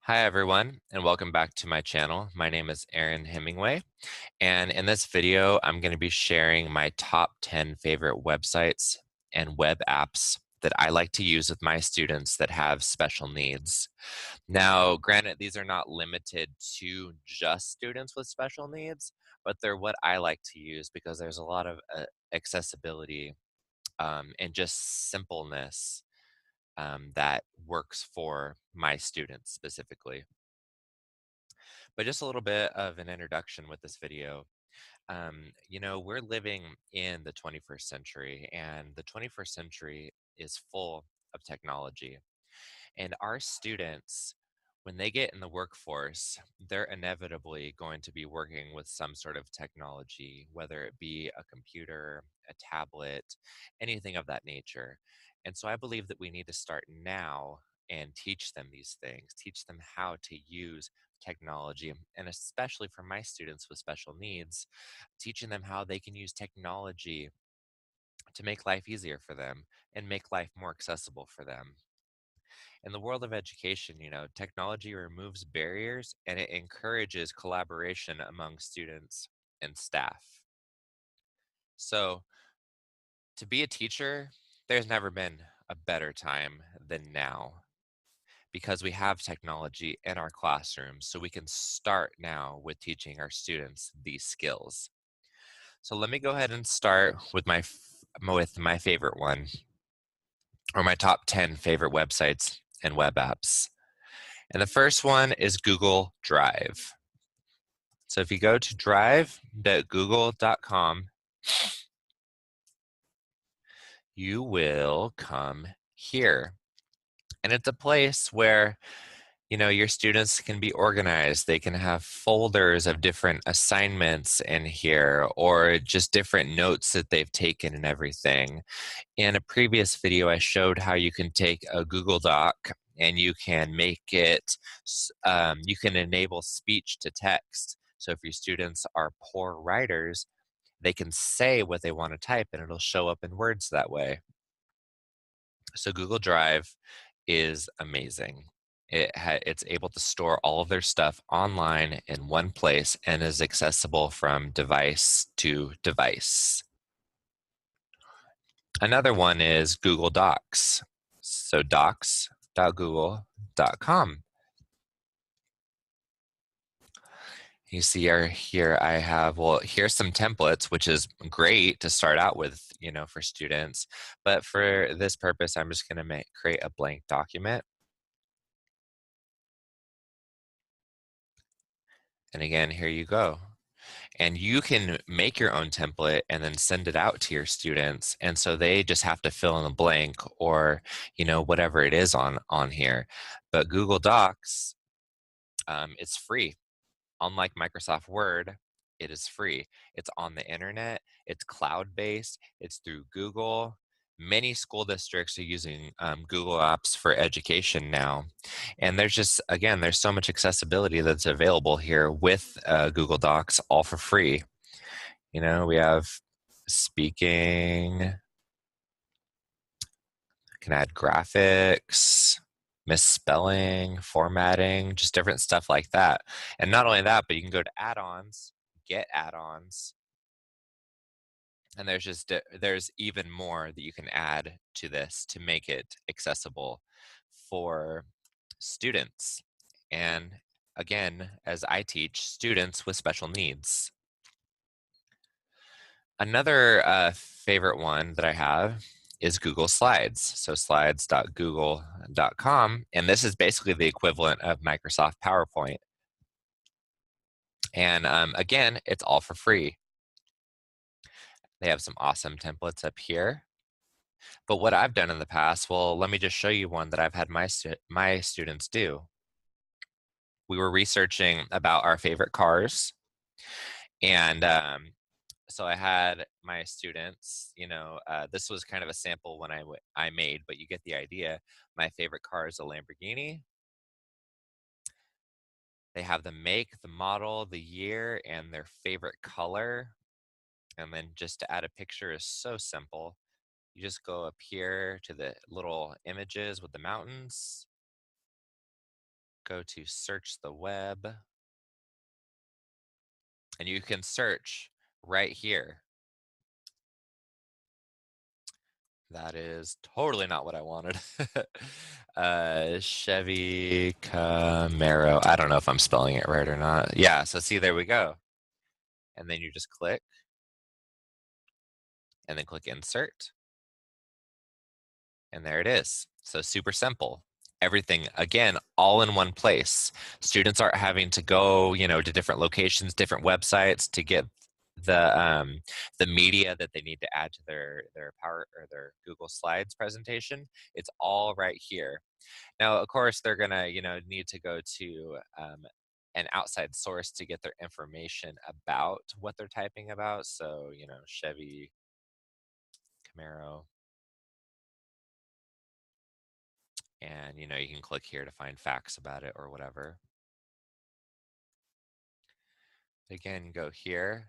Hi, everyone, and welcome back to my channel. My name is Aaron Hemingway, and in this video, I'm going to be sharing my top 10 favorite websites and web apps that I like to use with my students that have special needs. Now, granted, these are not limited to just students with special needs, but they're what I like to use because there's a lot of accessibility and just simpleness that works for my students specifically. But just a little bit of an introduction with this video. We're living in the 21st century, and the 21st century is full of technology. And our students, when they get in the workforce, they're inevitably going to be working with some sort of technology, whether it be a computer, a tablet, anything of that nature. And so I believe that we need to start now and teach them these things, teach them how to use technology, and especially for my students with special needs, teaching them how they can use technology to make life easier for them and make life more accessible for them. In the world of education, technology removes barriers and it encourages collaboration among students and staff. So, to be a teacher, there's never been a better time than now because we have technology in our classrooms, so we can start now with teaching our students these skills. So let me go ahead and start with my favorite one, or my top 10 favorite websites and web apps. And the first one is Google Drive. So if you go to drive.google.com, you will come here. And it's a place where, your students can be organized. They can have folders of different assignments in here or just different notes that they've taken and everything. In a previous video, I showed how you can take a Google Doc and you can make it, you can enable speech to text. So if your students are poor writers, they can say what they want to type and it'll show up in words that way. So Google Drive is amazing. It's able to store all of their stuff online in one place and is accessible from device to device. Another one is Google Docs. So docs.google.com. You see here I have, well, here's some templates, which is great to start out with, for students. But for this purpose, I'm just going to create a blank document. And again, here you go. And you can make your own template and then send it out to your students. And so they just have to fill in the blank or, whatever it is on here. But Google Docs, it's free. Unlike Microsoft Word, it is free. It's on the internet, it's cloud-based, it's through Google. Many school districts are using Google Apps for education now. And there's just, again, there's so much accessibility that's available here with Google Docs, all for free. We have speaking, can add graphics, misspelling, formatting, just different stuff like that. And not only that, but you can go to add-ons, get add-ons, and there's even more that you can add to this to make it accessible for students. And again, as I teach students with special needs. Another favorite one that I have is Google Slides. So slides.google.com. And this is basically the equivalent of Microsoft PowerPoint. And again, it's all for free. They have some awesome templates up here. But what I've done in the past, well, let me just show you one that I've had my students do. We were researching about our favorite cars. And so I had my students, this was kind of a sample when I made, but you get the idea. My favorite car is a Lamborghini. They have the make, the model, the year, and their favorite color. And then just to add a picture is so simple. You just go up here to the little images with the mountains. go to search the web, and you can search right here. That is totally not what I wanted. Chevy Camaro. I don't know if I'm spelling it right or not. Yeah, so see, there we go. And then you just click, and then click insert. And there it is. So super simple. Everything, again, all in one place. Students aren't having to go, to different locations, different websites to get the media that they need to add to their Power or their Google Slides presentation. It's all right here. Now, of course, they're gonna, need to go to an outside source to get their information about what they're typing about. So, Chevy Camaro. And, you can click here to find facts about it or whatever. Again, go here.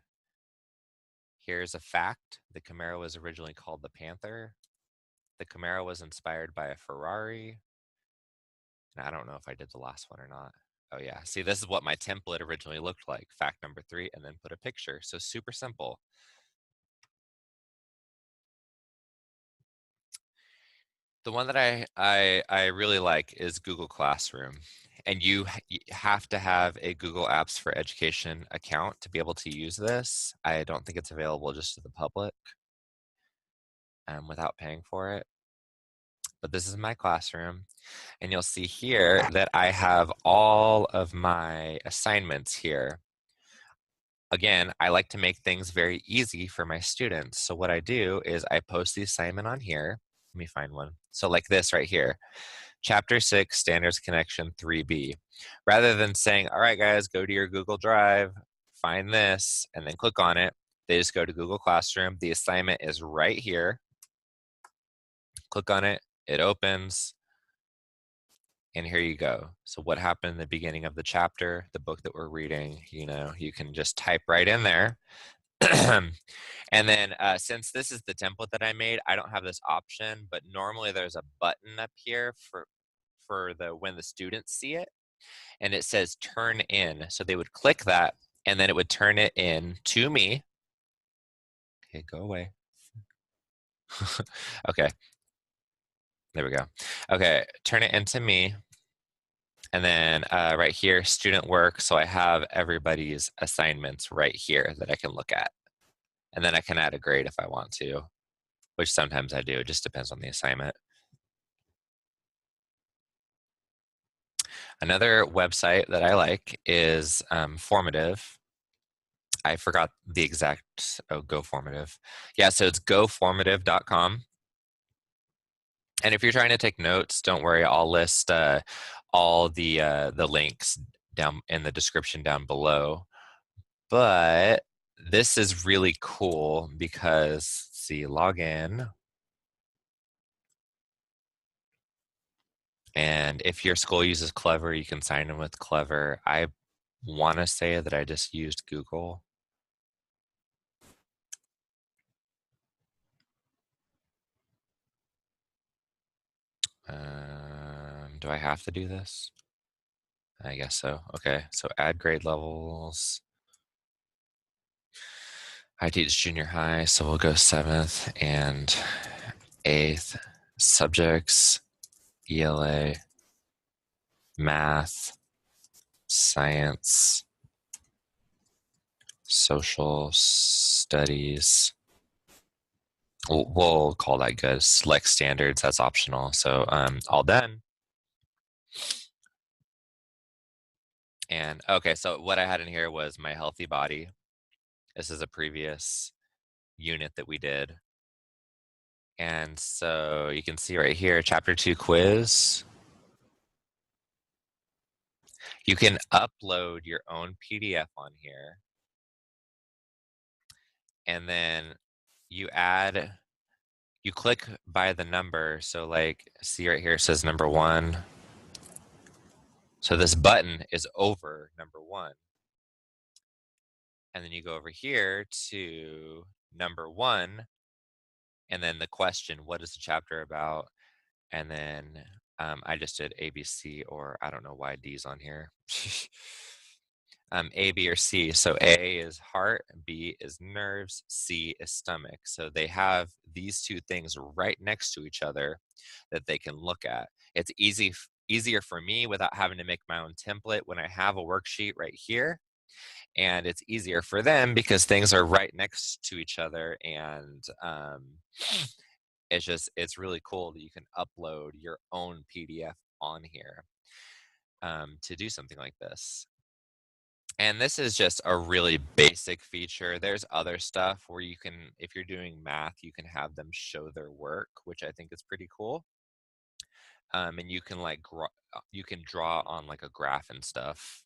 Here's a fact. The Camaro was originally called the Panther. The Camaro was inspired by a Ferrari. And I don't know if I did the last one or not. Oh yeah, see, this is what my template originally looked like. Fact number 3, and then put a picture. So super simple. The one that I really like is Google Classroom. And you have to have a Google Apps for Education account to be able to use this. I don't think it's available just to the public without paying for it. But this is my classroom. And you'll see here that I have all of my assignments here. Again, I like to make things very easy for my students. So what I do is I post the assignment on here. Let me find one. So like this right here. Chapter 6, Standards Connection 3B. Rather than saying, all right, guys, go to your Google Drive, find this, and then click on it, they just go to Google Classroom. The assignment is right here. Click on it, it opens, and here you go. So what happened in the beginning of the chapter, the book that we're reading, you can just type right in there. And then since this is the template that I made, I don't have this option, but normally there's a button up here for when the students see it, and it says turn in. So they would click that, and then it would turn it in to me. Okay, go away. Okay, there we go. Okay, turn it into me. And then right here, student work. So I have everybody's assignments right here that I can look at. And then I can add a grade if I want to, which sometimes I do. It just depends on the assignment. Another website that I like is Formative. I forgot the exact, Go Formative. Yeah, so it's goformative.com. And if you're trying to take notes, don't worry, I'll list all the links down in the description down below. But this is really cool because, see, log in. And if your school uses Clever, you can sign in with Clever. I want to say that I just used Google. Do I have to do this? I guess so. Okay, so add grade levels. I teach junior high, so we'll go 7th and 8th. Subjects, ELA, math, science, social studies. We'll call that good. Select standards, that's optional. So all done. And okay, so what I had in here was my healthy body. This is a previous unit that we did. And so you can see right here, chapter 2 quiz. You can upload your own PDF on here. And then you click by the number. So like, see right here, it says number 1. So this button is over number 1. And then you go over here to number 1, and then the question, what is the chapter about? And then I just did ABC, or I don't know why D's on here. A, B, or C. So A is heart, B is nerves, C is stomach. So they have these two things right next to each other that they can look at. It's easier for me without having to make my own template when I have a worksheet right here. And it's easier for them because things are right next to each other, and it's really cool that you can upload your own PDF on here to do something like this. And this is just a really basic feature. There's other stuff where you can, if you're doing math, you can have them show their work, which I think is pretty cool. And you can you can draw on like a graph and stuff.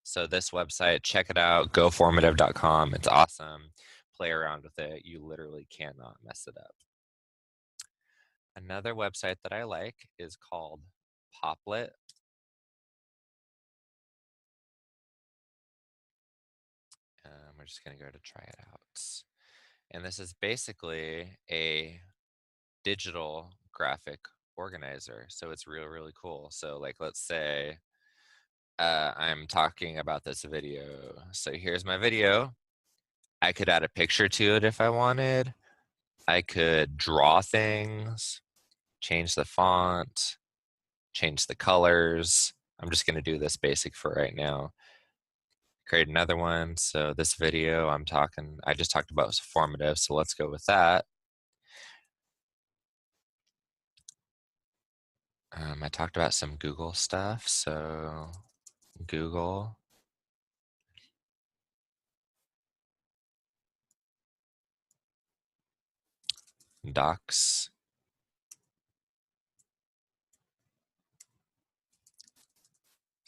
So this website, check it out, goformative.com. It's awesome. Play around with it. You literally cannot mess it up. Another website that I like is called Poplet. We're just going to go to try it out. And this is basically a digital graphic organizer. So it's really cool. So like, let's say I'm talking about this video. So here's my video. I could add a picture to it if I wanted. I could draw things, change the font, change the colors. I'm just going to do this basic for right now. Create another one. So this video I just talked about was formative. So let's go with that. I talked about some Google stuff. So Google. Docs.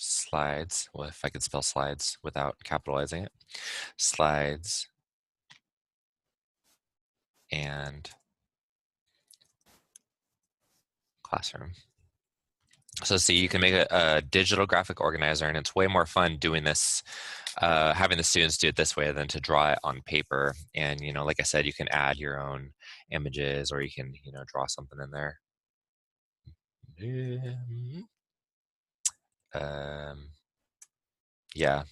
Slides. Well, if I could spell slides without capitalizing it. Slides. And classroom. So see, you can make a digital graphic organizer, and it's way more fun doing this, having the students do it this way than to draw it on paper. And, like I said, you can add your own images, or you can, draw something in there. Yeah.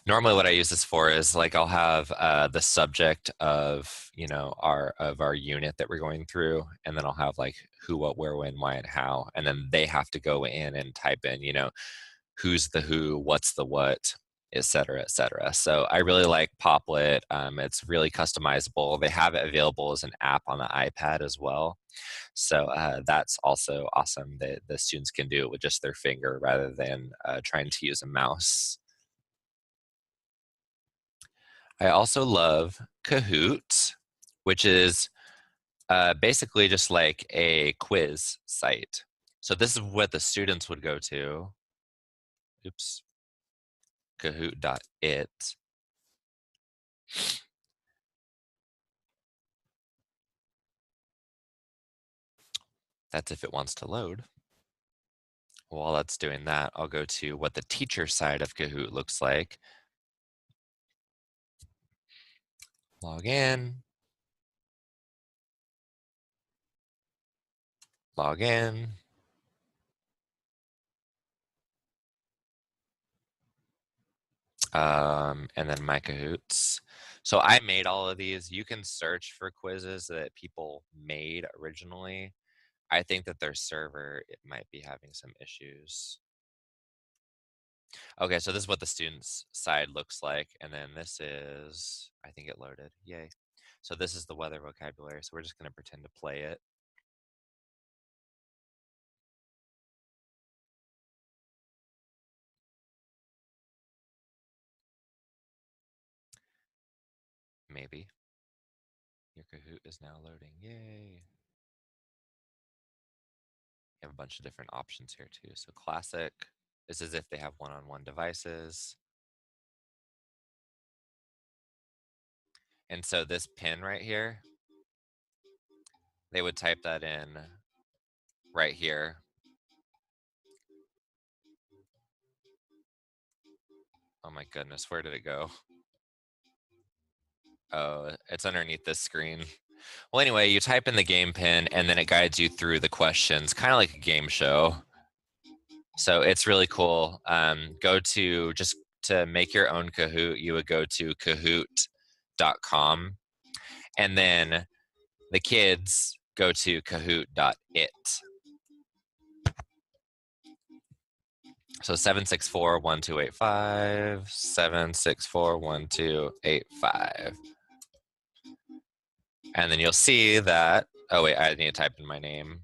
Normally what I use this for is like I'll have the subject of our unit that we're going through, and then I'll have like who, what, where, when, why, and how, and then they have to go in and type in who's the who, what's the what, et cetera, et cetera. So I really like Poplet. It's really customizable. They have it available as an app on the iPad as well. So that's also awesome that the students can do it with just their finger rather than trying to use a mouse. I also love Kahoot, which is basically just like a quiz site. So this is what the students would go to. Oops. Kahoot.it. That's if it wants to load. While that's doing that, I'll go to what the teacher side of Kahoot looks like. Log in. Log in. And then my Kahoots. So I made all of these. You can search for quizzes that people made originally. I think that their server, it might be having some issues. Okay, so this is what the students side looks like. And then this is, I think it loaded, yay. So this is the weather vocabulary. So we're just gonna pretend to play it. Maybe. Your Kahoot is now loading, yay. You have a bunch of different options here too. So classic, this is if they have one-on-one devices. And so this pin right here, they would type that in right here. Oh my goodness, where did it go? Oh, it's underneath this screen. Well, anyway, you type in the game pin and then it guides you through the questions, kind of like a game show. So it's really cool. Go to, just to make your own Kahoot, you would go to kahoot.com, and then the kids go to kahoot.it. So 764-1285, 764-1285. And then you'll see that, oh wait, I need to type in my name.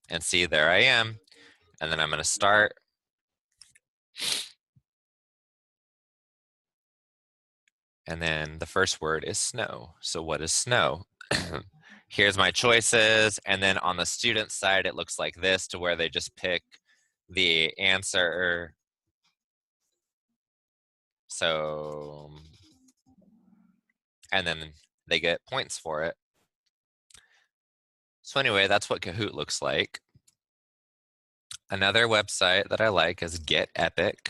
And see, there I am. And then I'm going to start. And then the first word is snow. So what is snow? Here's my choices. And then on the student side, it looks like this, to where they just pick the answer. So, and then they get points for it. So anyway, that's what Kahoot looks like. Another website that I like is GetEpic.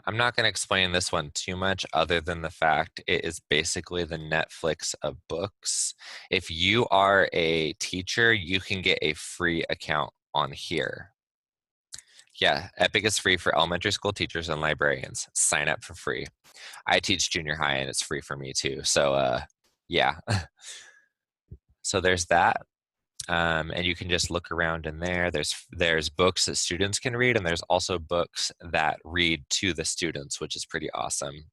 I'm not going to explain this one too much, other than the fact it is basically the Netflix of books. If you are a teacher, you can get a free account on here. Yeah, Epic is free for elementary school teachers and librarians. Sign up for free. I teach junior high and it's free for me too. So yeah. So there's that. And you can just look around in there. There's books that students can read, and there's also books that read to the students, which is pretty awesome.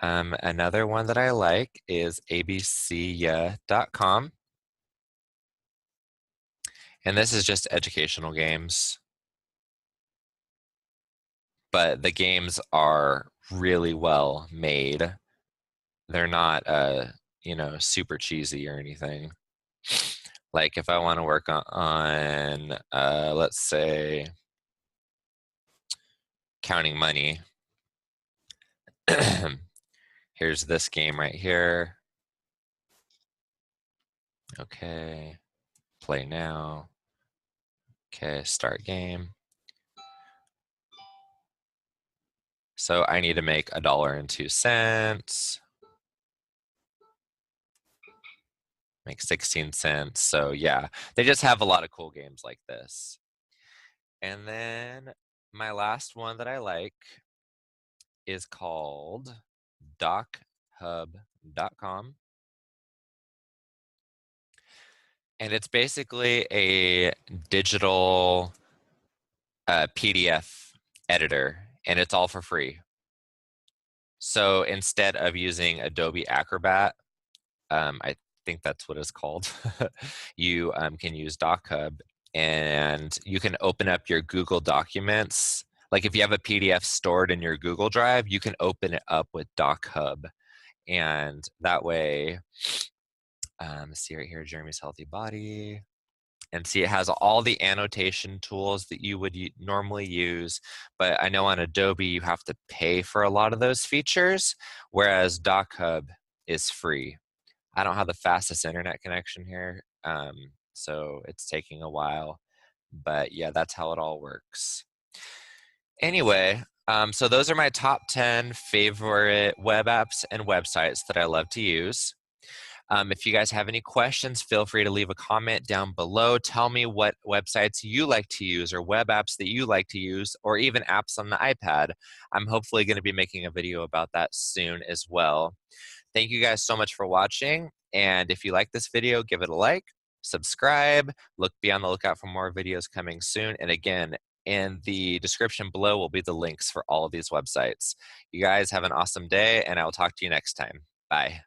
Another one that I like is ABCYA.com. And this is just educational games. But the games are really well made. They're not, super cheesy or anything. Like if I want to work on let's say, counting money. Here's this game right here. Okay, play now. Okay, start game. So I need to make $1.02. Make 16 cents. So yeah, they just have a lot of cool games like this. And then my last one that I like is called DocHub.com. And it's basically a digital PDF editor, and it's all for free. So instead of using Adobe Acrobat, I think that's what it's called, you can use DocHub, and you can open up your Google Documents. Like if you have a PDF stored in your Google Drive, you can open it up with DocHub. And that way, see right here, Jeremy's Healthy Body. And see, it has all the annotation tools that you would normally use. But I know on Adobe, you have to pay for a lot of those features, whereas DocHub is free. I don't have the fastest internet connection here, so it's taking a while. But yeah, that's how it all works. Anyway, so those are my top 10 favorite web apps and websites that I love to use. If you guys have any questions, feel free to leave a comment down below. Tell me what websites you like to use, or web apps that you like to use, or even apps on the iPad. I'm hopefully going to be making a video about that soon as well. Thank you guys so much for watching. And if you like this video, give it a like, subscribe, be on the lookout for more videos coming soon. And again, in the description below will be the links for all of these websites. You guys have an awesome day, and I will talk to you next time. Bye.